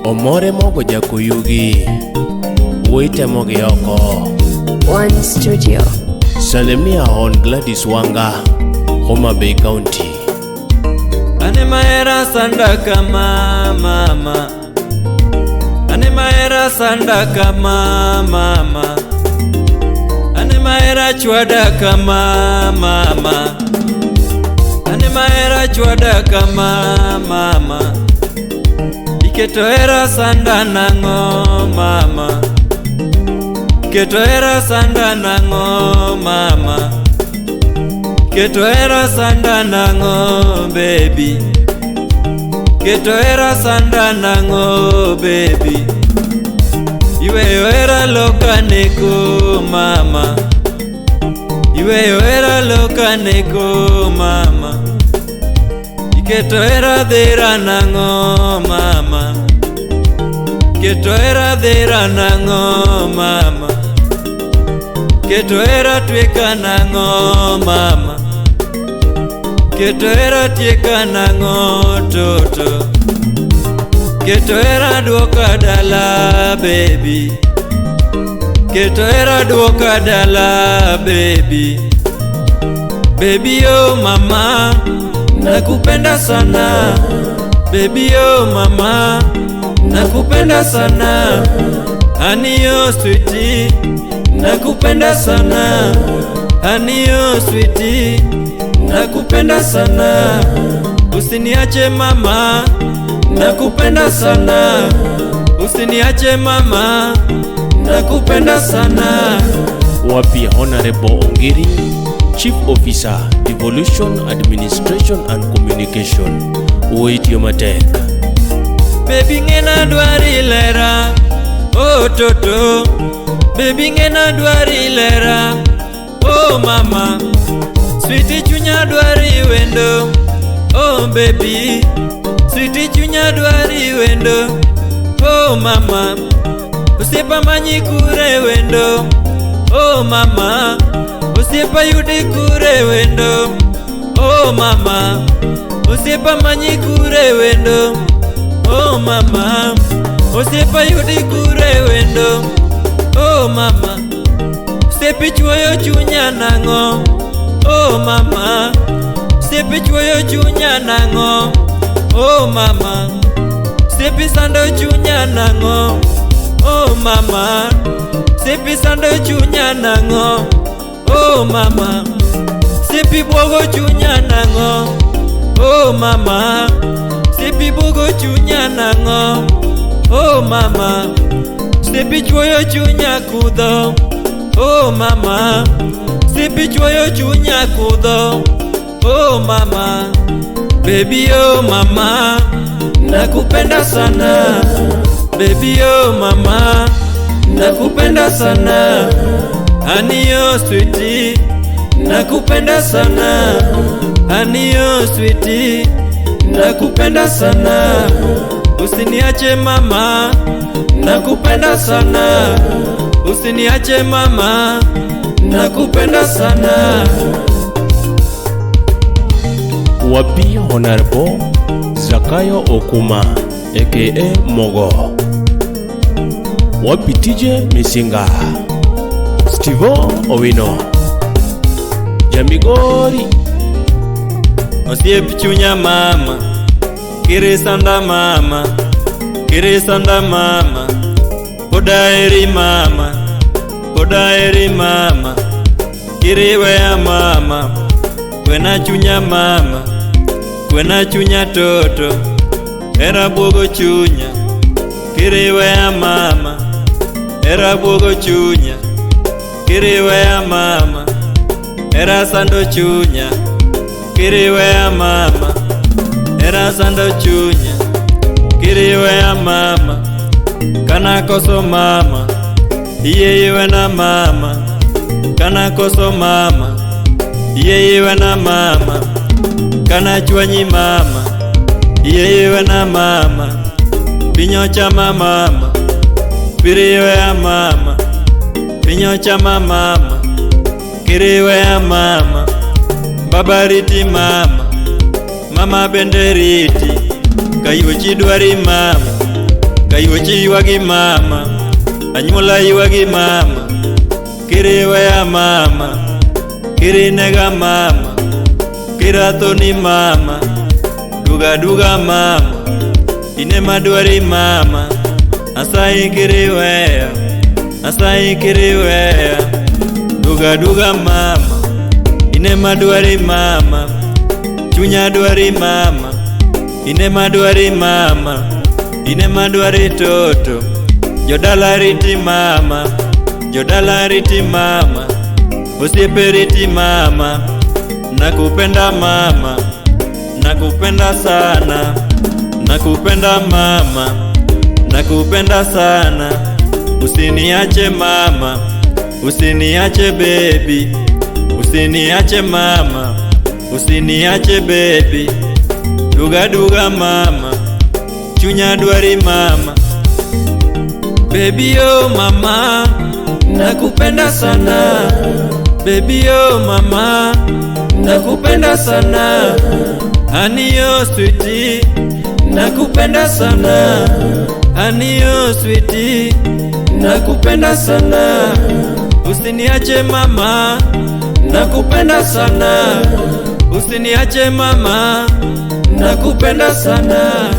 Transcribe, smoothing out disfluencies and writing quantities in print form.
Omore mogo jakuyugi Wite mogi oko One Studio. Salemia on Gladys Wanga, Homa Bay County. Ane maera sanda kama mama, ane maera sanda kama mama, ane maera chwada kama mama, ane maera chwada kama mama, iketo era sanda nango mama, iketo era sanda nango mama, iketo era sanda nango baby, iketo era sanda nango baby, iweyo era loka neko mama, iweyo era loka neko mama, iketo era dhira nango mama, iketo era dhira nango mama, iketo era tweka nango mama, iketo era tieka nango toto, iketo era duoka dala baby, iketo era duoka dala baby, baby oh mama nakupenda sana, baby oh mama nakupenda sana, honey oh sweetie nakupenda sana, honey oh sweetie nakupenda sana, usiniache mama nakupenda sana, usiniache mama nakupenda sana. Wapi Honorable Ongiri, Chief Officer, Devolution, Administration and Communication, Wait Yomatek. Baby ngena dwari lera, oh toto, baby ngena dwari lera, oh mama, sweetie chunya dwari wendo, oh baby, sweetie chunya dwari wendo, oh mama, usiepa manyi kure wendo, oh mama, usiepa yudi kure wendo, oh mama, usiepa manyi kure wendo, oh mama, usiepa yudi kure wendo, oh mama, usiepi chwoyo chunya nango, oh mama, usiepi chwoyo chunya nango, oh mama, usiepi sando chunya nango, oh mama, usiepi sando chunya nango, oh mama, usiepi bwogo chunya nango, oh mama, usiepi bwogo chunya nango, oh mama, usiepi chwoyo chunya kudho, oh mama, usiepi chwoyo chunya kudho, oh mama, baby oh mama nakupenda sana, baby oh mama nakupenda sana, honey oh sweetie nakupenda sana, honey oh sweetie nakupenda sana, usiniache mama nakupenda sana, usiniache mama nakupenda sana. Wapi Honorable Zakayo Okuma aka Mogo. Wapi TJ Misinga, Stevo Owino, Jamigori. Osiepi chunya mama, kiri sanda mama, kiri sanda mama, podaeri mama, podaeri mama, kiri wea mama, kwena chunya mama, kwena chunya toto, era bwogo chunya, kiri wea mama, era bwogo chunya, kiri wea mama, era sando chunya, kiri wea mama, era sando chunya, kiri wea mama, kana koso mama, iye iwe na mama, kana koso mama, iye iwe na mama, kana chwanyi mama, iye iwe na mama, pinyo chama mama, piriwe ya mama, pinyo chama mama, kiriwe ya mama, babariti mama, mama benderiti, kayuchi dwari mama, kayuchi wagi mama, anyula wagi mama, kiriwa ya mama, kirinega mama, kiratoni mama, duga duga mama, ine madwari mama, asai kiriwea, asai kiriwea, duga duga mama, ine madwari mama, chunya dwari mama, ine madwari mama, ine madwari toto, jodala riti mama, jodala riti mama, osiepe riti mama, nakupenda mama, nakupenda sana, nakupenda mama, nakupenda sana, usiniache mama, usiniache baby, usiniache mama, usiniache baby, duga duga mama, chunya dwari mama, baby oh mama, nakupenda sana, baby oh mama, nakupenda sana, honey oh sweetie, nakupenda sana, honey oh sweetie, nakupenda sana, usiniache mama, nakupenda sana, usiniache mama, nakupenda sana.